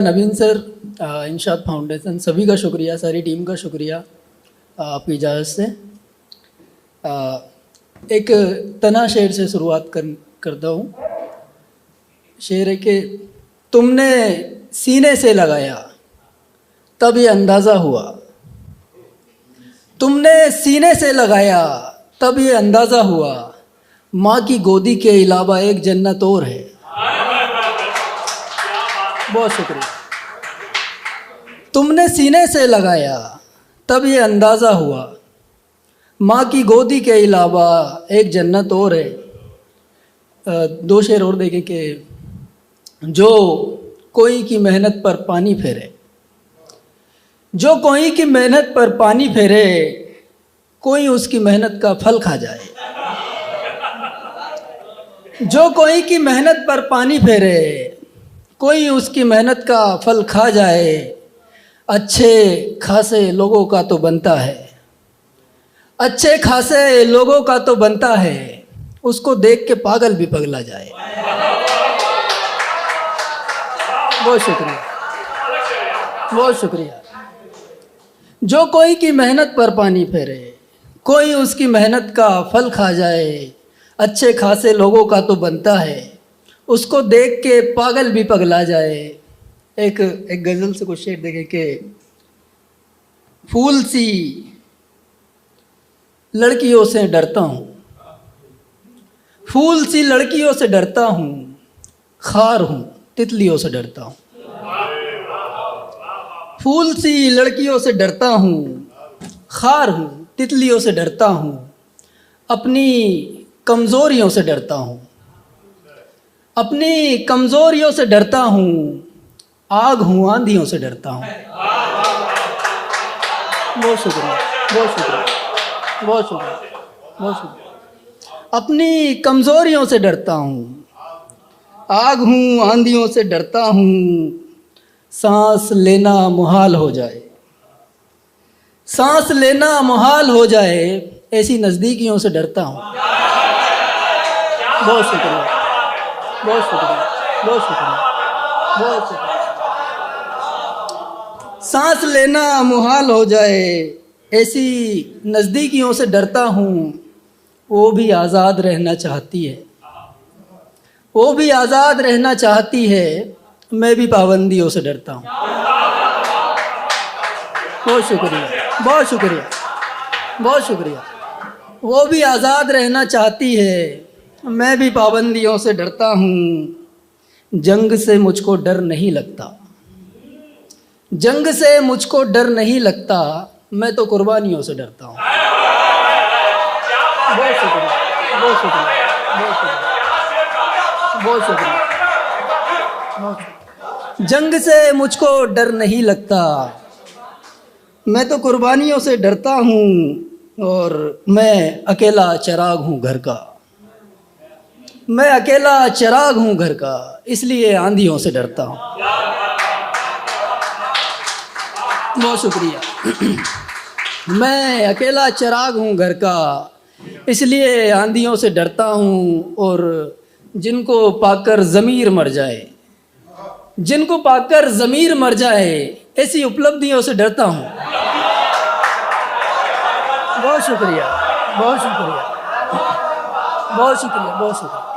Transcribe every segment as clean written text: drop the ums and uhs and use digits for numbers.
नवीन sir, इंशाद foundation, सभी का शुक्रिया, सारी टीम का शुक्रिया। आपकी इजाज़त से एक तना शेर से शुरुआत करता हूँ। शेर है कि तुमने सीने से लगाया तब ये अंदाज़ा हुआ, तुमने सीने से लगाया तब ये अंदाज़ा हुआ, माँ की गोदी के अलावा एक जन्नत और है। बहुत शुक्रिया। तुमने सीने से लगाया तब ये अंदाज़ा हुआ, माँ की गोदी के अलावा एक जन्नत और है। दो शेर और देखें कि जो कोई की मेहनत पर पानी फेरे, जो कोई की मेहनत पर पानी फेरे, कोई उसकी मेहनत का फल खा जाए। जो कोई की मेहनत पर पानी फेरे, कोई उसकी मेहनत का फल खा जाए। अच्छे खासे लोगों का तो बनता है, अच्छे खासे लोगों का तो बनता है, उसको देख के पागल भी पगला जाए। बहुत शुक्रिया, बहुत शुक्रिया। जो कोई की मेहनत पर पानी फेरे, कोई उसकी मेहनत का फल खा जाए। अच्छे खासे लोगों का तो बनता है, उसको देख के पागल भी पगला जाए। एक गज़ल से कुछ शेर देखें कि फूल सी लड़कियों से डरता हूँ, फूल सी लड़कियों से डरता हूँ, खार हूँ तितलियों से डरता हूँ। फूल सी लड़कियों से डरता हूँ, खार हूँ तितलियों से डरता हूँ, अपनी कमज़ोरियों से डरता हूँ, अपनी कमज़ोरियों से डरता हूँ, आग हूँ आंधियों से डरता हूँ। बहुत शुक्रिया, बहुत शुक्रिया, बहुत शुक्रिया, बहुत शुक्रिया। अपनी कमज़ोरियों से डरता हूँ, आग हूँ आंधियों से डरता हूँ, सांस लेना मुहाल हो जाए, सांस लेना मुहाल हो जाए, ऐसी नज़दीकियों से डरता हूँ। बहुत शुक्रिया, बहुत शुक्रिया, बहुत शुक्रिया, बहुत शुक्रिया। सांस लेना मुहाल हो जाए, ऐसी नज़दीकियों से डरता हूँ। वो भी आज़ाद रहना चाहती है, वो भी आज़ाद रहना चाहती है, मैं भी पाबंदियों से डरता हूँ। बहुत शुक्रिया, बहुत शुक्रिया, बहुत शुक्रिया। वो भी आज़ाद रहना चाहती है, मैं भी पाबंदियों से डरता हूँ। जंग से मुझको डर नहीं लगता, जंग से मुझको डर नहीं लगता, मैं तो कुर्बानियों से डरता हूँ। बहुत शुक्रिया, बहुत शुक्रिया, बहुत शुक्रिया, बहुत शुक्रिया, बहुत शुक्रिया। जंग से मुझको डर नहीं लगता, मैं तो कुर्बानियों से डरता हूँ। और मैं अकेला चिराग हूँ घर का, मैं अकेला चिराग हूँ घर का, इसलिए आंधियों से डरता हूँ। बहुत शुक्रिया। मैं अकेला चिराग हूँ घर का, इसलिए आंधियों से डरता हूँ। और जिनको पाकर ज़मीर मर जाए, जिनको पाकर ज़मीर मर जाए, ऐसी उपलब्धियों से डरता हूँ। बहुत शुक्रिया, बहुत शुक्रिया, बहुत शुक्रिया, बहुत शुक्रिया,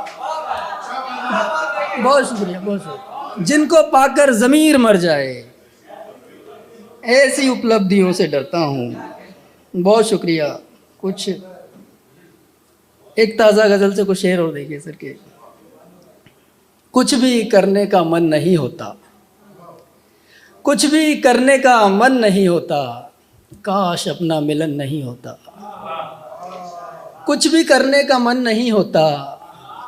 बहुत शुक्रिया, बहुत शुक्रिया। जिनको पाकर ज़मीर मर जाए, ऐसी उपलब्धियों से डरता हूँ। बहुत शुक्रिया। कुछ एक ताज़ा गज़ल से कुछ शेर और देखिए सर के। कुछ भी करने का मन नहीं होता, कुछ भी करने का मन नहीं होता, काश अपना मिलन नहीं होता। कुछ भी करने का मन नहीं होता,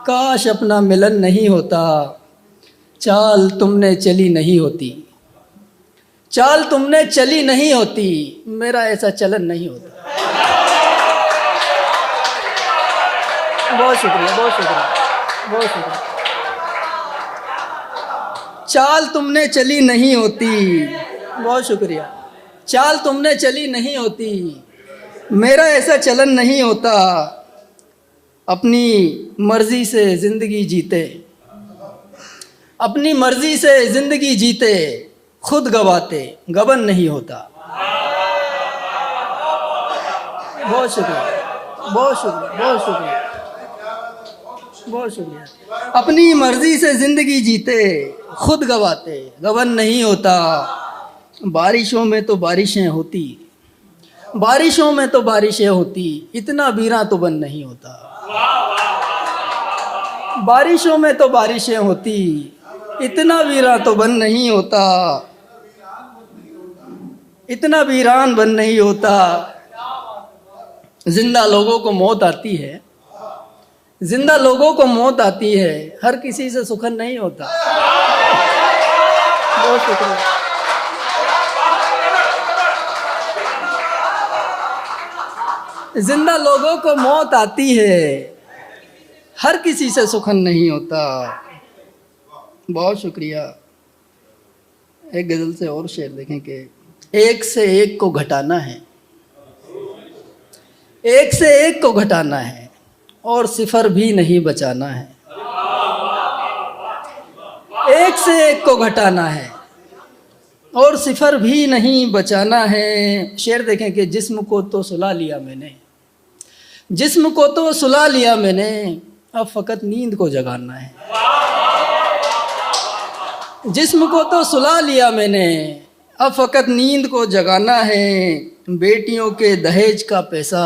काश अपना मिलन नहीं होता। चाल तुमने चली नहीं होती, चाल तुमने चली नहीं होती, मेरा ऐसा चलन नहीं होता। बहुत शुक्रिया, बहुत शुक्रिया, बहुत शुक्रिया। चाल तुमने चली नहीं होती, बहुत शुक्रिया। चाल तुमने चली नहीं होती, मेरा ऐसा चलन नहीं होता। अपनी मर्जी से ज़िंदगी जीते, अपनी मर्जी से ज़िंदगी जीते, खुद गवाते गबन नहीं होता। बहुत शुक्रिया, बहुत शुक्रिया, बहुत शुक्रिया, बहुत शुक्रिया। अपनी मर्जी से जिंदगी जीते खुद गवाते गबन नहीं होता। बारिशों में तो बारिशें होती, बारिशों में तो बारिशें होती, इतना बीरा तो बन नहीं होता। बारिशों में तो बारिशें होती, इतना वीरान तो बन नहीं होता, इतना वीरान बन नहीं होता। जिंदा लोगों को मौत आती है, जिंदा लोगों को मौत आती है, हर किसी से सुखन नहीं होता। बहुत शुक्रिया। जिंदा लोगों को मौत आती है, हर किसी से सुखन नहीं होता। बहुत शुक्रिया। एक गजल से और शेर देखें कि एक से एक को घटाना है, एक से एक को घटाना है और सिफर भी नहीं बचाना है। एक से एक को घटाना है और सिफर भी नहीं बचाना है। शेर देखें कि जिस्म को तो सुला लिया मैंने, जिस्म को तो सुला लिया मैंने, अब फकत नींद को जगाना है। जिस्म को तो सुला लिया मैंने, अब फकत नींद को जगाना है। बेटियों के दहेज का पैसा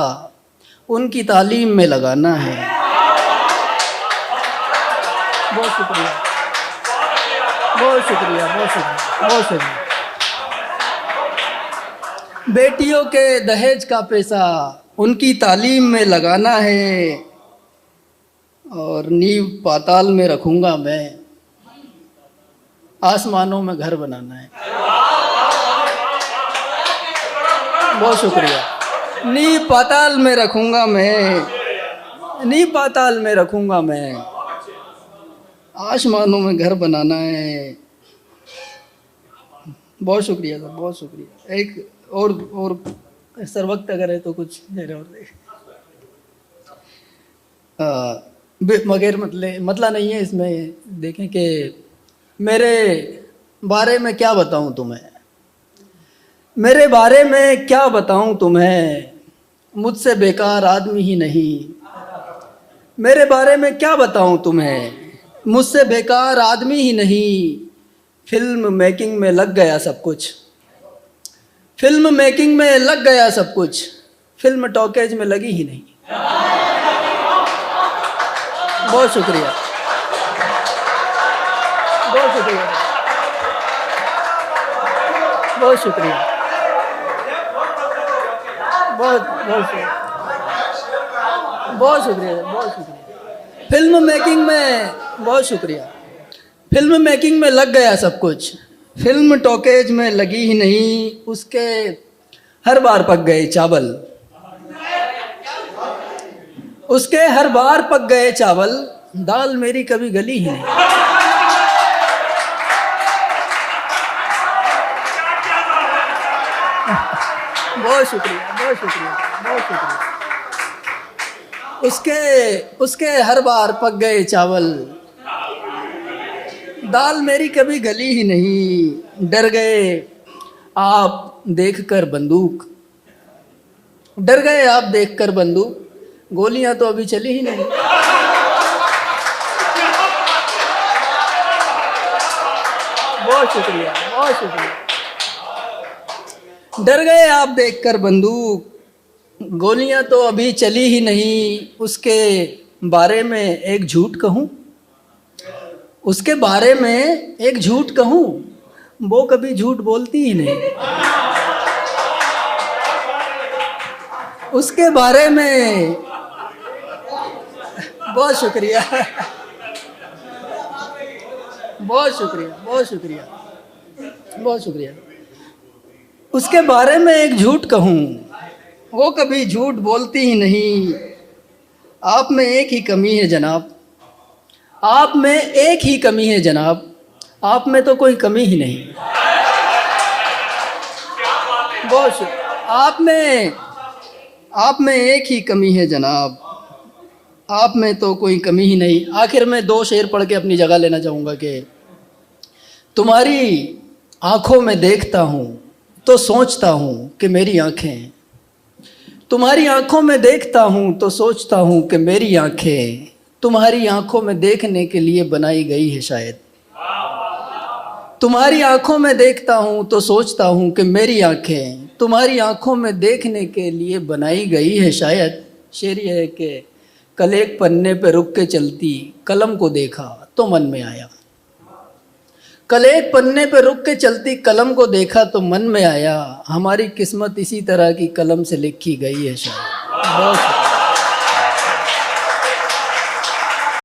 उनकी तालीम में लगाना है। बहुत शुक्रिया, बहुत शुक्रिया, बहुत शुक्रिया, बहुत शुक्रिया। बेटियों के दहेज का पैसा उनकी तालीम में लगाना है और नींव पाताल में रखूंगा मैं, आसमानों में घर बनाना है। बहुत शुक्रिया। नींव पाताल में रखूंगा मैं, नींव पाताल में रखूंगा मैं, आसमानों में घर बनाना है। बहुत शुक्रिया सर, बहुत शुक्रिया। एक और सर वक्त अगर है तो कुछ देर और मगर मतला नहीं है इसमें। देखें कि मेरे बारे में क्या बताऊं तुम्हें, मेरे बारे में क्या बताऊं तुम्हें, मुझसे बेकार आदमी ही नहीं। मेरे बारे में क्या बताऊं तुम्हें, मुझसे बेकार आदमी ही नहीं। फिल्म मेकिंग में लग गया सब कुछ, फिल्म मेकिंग में लग गया सब कुछ, फिल्म टॉकेज में लगी ही नहीं। बहुत शुक्रिया, बहुत शुक्रिया, बहुत शुक्रिया, बहुत बहुत शुक्रिया, बहुत शुक्रिया, बहुत शुक्रिया। फिल्म मेकिंग में बहुत शुक्रिया। फिल्म मेकिंग में लग गया सब कुछ, फिल्म टॉकेज में लगी ही नहीं। उसके हर बार पक गए चावल, उसके हर बार पक गए चावल, दाल मेरी कभी गली ही नहीं। बहुत शुक्रिया, बहुत शुक्रिया, बहुत शुक्रिया। उसके हर बार पक गए चावल, दाल मेरी कभी गली ही नहीं। डर गए आप देखकर बंदूक, डर गए आप देखकर बंदूक, गोलियां तो अभी चली ही नहीं। बहुत शुक्रिया, बहुत शुक्रिया। डर गए आप देखकर बंदूक, गोलियां तो अभी चली ही नहीं। उसके बारे में एक झूठ कहूँ, उसके बारे में एक झूठ कहूँ, वो कभी झूठ बोलती ही नहीं। उसके बारे में बहुत शुक्रिया, बहुत शुक्रिया, बहुत शुक्रिया, बहुत शुक्रिया। उसके बारे में एक झूठ कहूँ, वो कभी झूठ बोलती ही नहीं। आप में एक ही कमी है जनाब, आप में एक ही कमी है जनाब, आप में तो कोई कमी ही नहीं। बहुत शुक्रिया। आप में एक ही कमी है जनाब, आप में तो कोई कमी ही नहीं। आखिर में दो शेर पढ़ के अपनी जगह लेना चाहूँगा कि आंखों में देखता हूँ तो सोचता हूँ कि मेरी आंखें, तुम्हारी आंखों में देखता हूँ तो सोचता हूँ कि मेरी आंखें तुम्हारी आंखों में देखने के लिए बनाई गई है शायद। तुम्हारी आंखों में देखता हूँ तो सोचता हूँ कि मेरी आंखें तुम्हारी आंखों में देखने के लिए बनाई गई है शायद। शेर ये है कि कल एक पन्ने पे रुक के चलती कलम को देखा तो मन में आया। कल एक पन्ने पे रुक के चलती कलम को देखा तो मन में आया, हमारी किस्मत इसी तरह की कलम से लिखी गई है शायद। बहुत